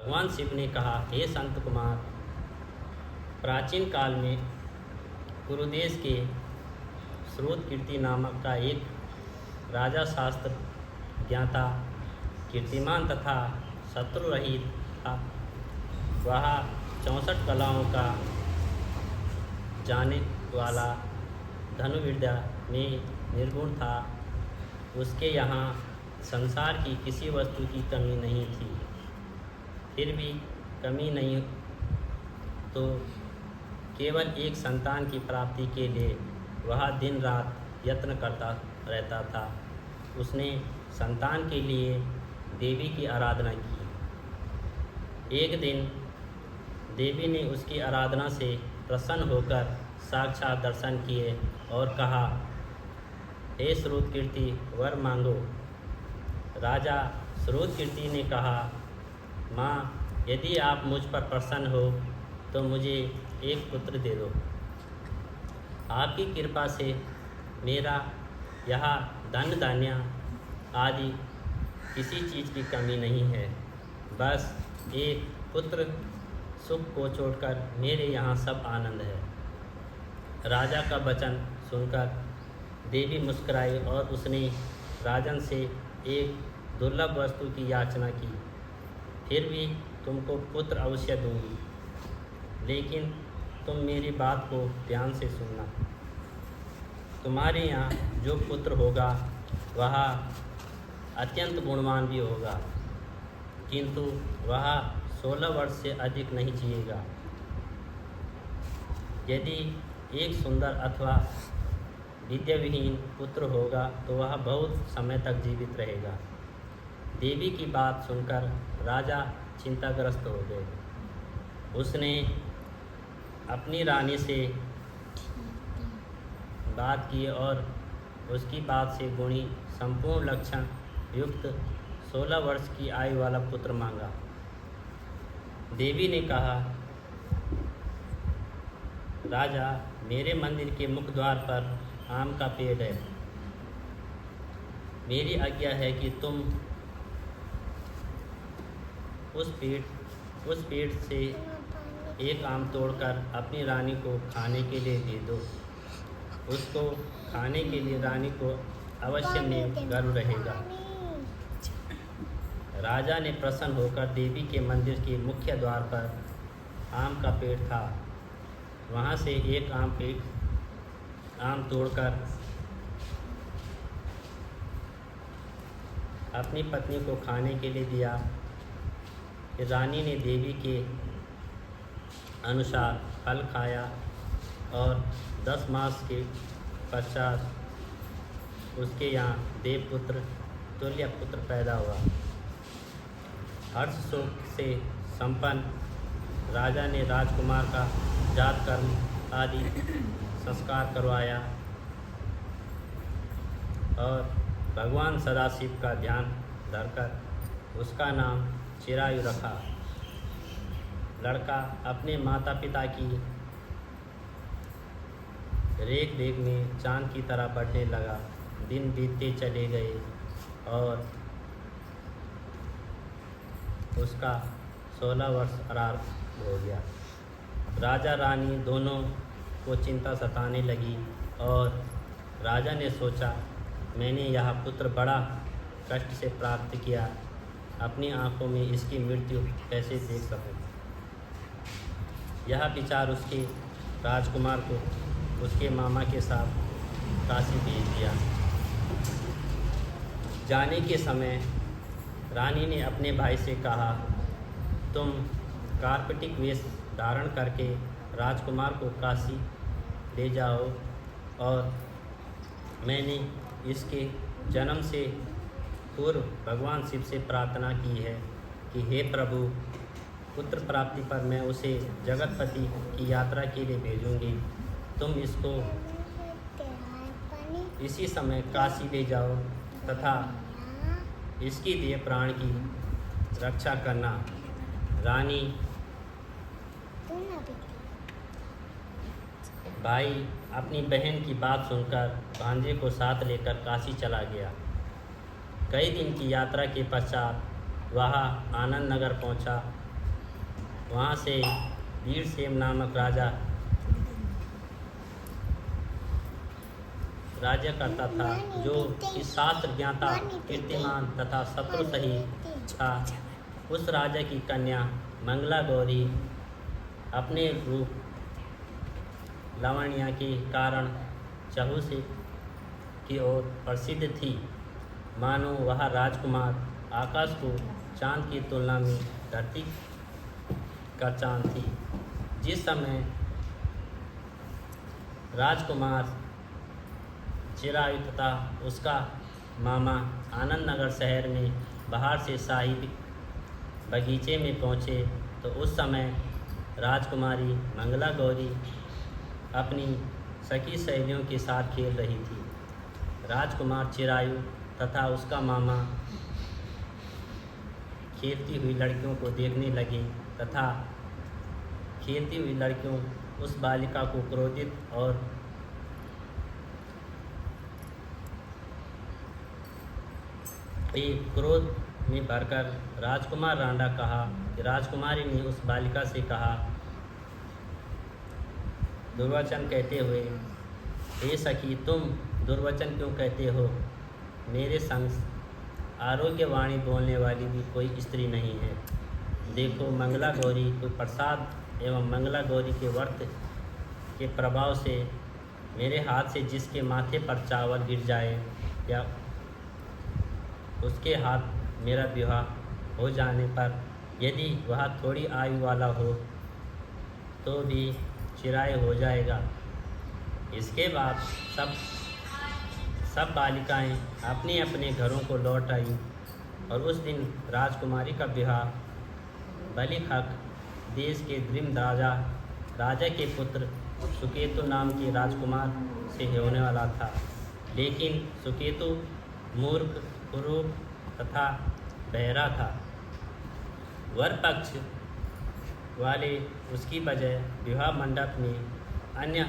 भगवान शिव ने कहा, हे संत कुमार, प्राचीन काल में कुरुदेश के श्रुतकीर्ति नामक का एक राजा शास्त्र ज्ञाता, कीर्तिमान तथा शत्रु रहित था। वह 64 कलाओं का जाने वाला, धनुर्विद्या में निर्गुण था। उसके यहाँ संसार की किसी वस्तु की कमी नहीं थी। फिर भी कमी नहीं तो केवल एक संतान की प्राप्ति के लिए वह दिन रात यत्न करता रहता था। उसने संतान के लिए देवी की आराधना की। एक दिन देवी ने उसकी आराधना से प्रसन्न होकर साक्षात दर्शन किए और कहा, हे श्रुतकीर्ति, वर मांगो। राजा श्रुतकीर्ति ने कहा, माँ, यदि आप मुझ पर प्रसन्न हो तो मुझे एक पुत्र दे दो। आपकी कृपा से मेरा यहाँ धन धान्य आदि किसी चीज़ की कमी नहीं है। बस एक पुत्र सुख को छोड़कर मेरे यहाँ सब आनंद है। राजा का वचन सुनकर देवी मुस्कुराई और उसने राजन से एक दुर्लभ वस्तु की याचना की। फिर भी तुमको पुत्र अवश्य दूंगी, लेकिन तुम मेरी बात को ध्यान से सुनना। तुम्हारे यहाँ जो पुत्र होगा वह अत्यंत गुणवान भी होगा, किंतु वह 16 वर्ष से अधिक नहीं जिएगा। यदि एक सुंदर अथवा विद्याविहीन पुत्र होगा तो वह बहुत समय तक जीवित रहेगा। देवी की बात सुनकर राजा चिंताग्रस्त हो गए। उसने अपनी रानी से बात की और उसकी बात से गुणी, संपूर्ण लक्षण युक्त 16 वर्ष की आयु वाला पुत्र मांगा। देवी ने कहा, राजा, मेरे मंदिर के मुख्य द्वार पर आम का पेड़ है। मेरी आज्ञा है कि तुम उस पेड़ से एक आम तोड़कर अपनी रानी को खाने के लिए दे दो। उसको खाने के लिए रानी को अवश्य में गर्व रहेगा। राजा ने प्रसन्न होकर देवी के मंदिर के मुख्य द्वार पर आम का पेड़ था, वहाँ से एक आम तोड़कर अपनी पत्नी को खाने के लिए दिया। रानी ने देवी के अनुसार फल खाया और 10 मास के पश्चात उसके यहाँ देवपुत्र तुल्य पुत्र पैदा हुआ। हर्ष शोक से संपन्न राजा ने राजकुमार का जात कर्म आदि संस्कार करवाया और भगवान सदाशिव का ध्यान धरकर उसका नाम चिरायु रखा। लड़का अपने माता पिता की रेख देख में चांद की तरह बढ़ने लगा। दिन बीतते चले गए और उसका 16 वर्ष आरंभ हो गया। राजा रानी दोनों को चिंता सताने लगी और राजा ने सोचा, मैंने यह पुत्र बड़ा कष्ट से प्राप्त किया, अपनी आंखों में इसकी मृत्यु कैसे देख सकूं। यह विचार उसके राजकुमार को उसके मामा के साथ काशी भेज दिया। जाने के समय रानी ने अपने भाई से कहा, तुम कार्पटिक वेश धारण करके राजकुमार को काशी ले जाओ और मैंने इसके जन्म से पूर्व भगवान शिव से प्रार्थना की है कि हे प्रभु, पुत्र प्राप्ति पर मैं उसे जगतपति की यात्रा के लिए भेजूंगी। तुम इसको इसी समय काशी ले जाओ तथा इसकी देह प्राण की रक्षा करना। रानी भाई अपनी बहन की बात सुनकर भांजे को साथ लेकर काशी चला गया। कई दिन की यात्रा के पश्चात वह आनंद नगर पहुंचा। वहाँ से वीरसेन नामक राजा राज्य करता था, जो कि शास्त्र ज्ञाता, कीर्तिमान तथा शत्रु सहित था। उस राजा की कन्या मंगला गौरी अपने रूप लावण्य के कारण चहु से की ओर प्रसिद्ध थी। मानो वह राजकुमार आकाश को चांद की तुलना में धरती का चांद थी। जिस समय राजकुमार चिरायु तथा उसका मामा आनंद नगर शहर में बाहर से शाही बगीचे में पहुँचे, तो उस समय राजकुमारी मंगला गौरी अपनी सखी सहेलियों के साथ खेल रही थी। राजकुमार चिरायु तथा उसका मामा खेलती हुई लड़कियों को देखने लगे तथा खेलती हुई लड़कियों उस बालिका को क्रोधित और क्रोध में भरकर राजकुमार रांडा कहा कि राजकुमारी ने उस बालिका से कहा, दुर्वचन कहते हुए, हे सखी, तुम दुर्वचन क्यों कहते हो? मेरे संग आरोग्यवाणी बोलने वाली भी कोई स्त्री नहीं है। देखो, मंगला गौरी कोई प्रसाद एवं मंगला गौरी के व्रत के प्रभाव से मेरे हाथ से जिसके माथे पर चावल गिर जाए या उसके हाथ मेरा विवाह हो जाने पर यदि वह थोड़ी आयु वाला हो तो भी चिरायु हो जाएगा। इसके बाद सब बालिकाएं अपने अपने घरों को लौट आईं और उस दिन राजकुमारी का विवाह बलिखक देश के द्रिम राजा के पुत्र सुकेतु नाम के राजकुमार से होने वाला था। लेकिन सुकेतु मूर्ख, कुरूप तथा बहरा था। वर पक्ष वाले उसकी बजाय विवाह मंडप में अन्य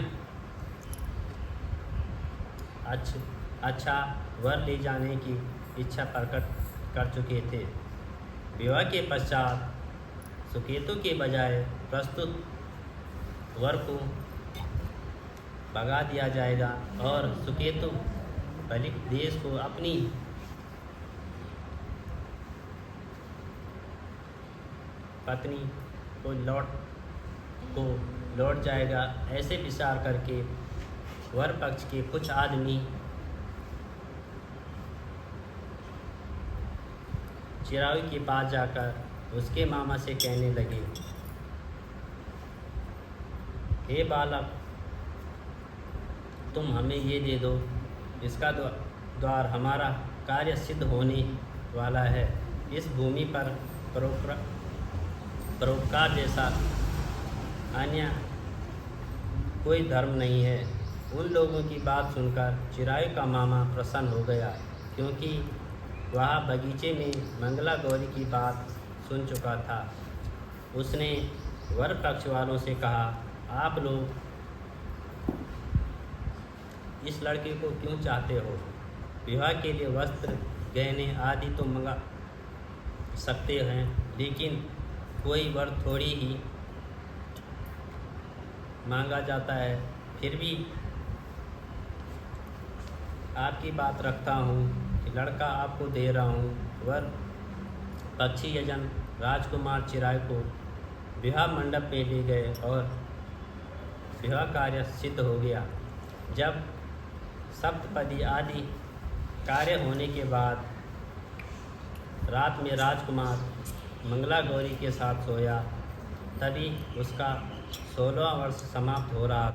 अच्छा वर ले जाने की इच्छा प्रकट कर चुके थे। विवाह के पश्चात सुकेतु के बजाय प्रस्तुत वर को भगा दिया जाएगा और सुकेतु बलि देश को अपनी पत्नी को लौट जाएगा। ऐसे विचार करके वर पक्ष के कुछ आदमी चिरायु के पास जाकर उसके मामा से कहने लगे, हे बालक, तुम हमें ये दे दो, इसका द्वार हमारा कार्य सिद्ध होने वाला है। इस भूमि पर परोपकार जैसा अन्य कोई धर्म नहीं है। उन लोगों की बात सुनकर चिरायु का मामा प्रसन्न हो गया, क्योंकि वह बगीचे में मंगला गौरी की बात सुन चुका था। उसने वर पक्ष वालों से कहा, आप लोग इस लड़के को क्यों चाहते हो? विवाह के लिए वस्त्र, गहने आदि तो मंगा सकते हैं, लेकिन कोई वर थोड़ी ही मांगा जाता है। फिर भी आपकी बात रखता हूँ कि लड़का आपको दे रहा हूँ। वर पक्षी यजन राजकुमार चिरायु को विवाह मंडप में ले गए और विवाह कार्य सिद्ध हो गया। जब सप्तपदी आदि कार्य होने के बाद रात में राजकुमार मंगला गौरी के साथ सोया, तभी उसका 16वां वर्ष समाप्त हो रहा था।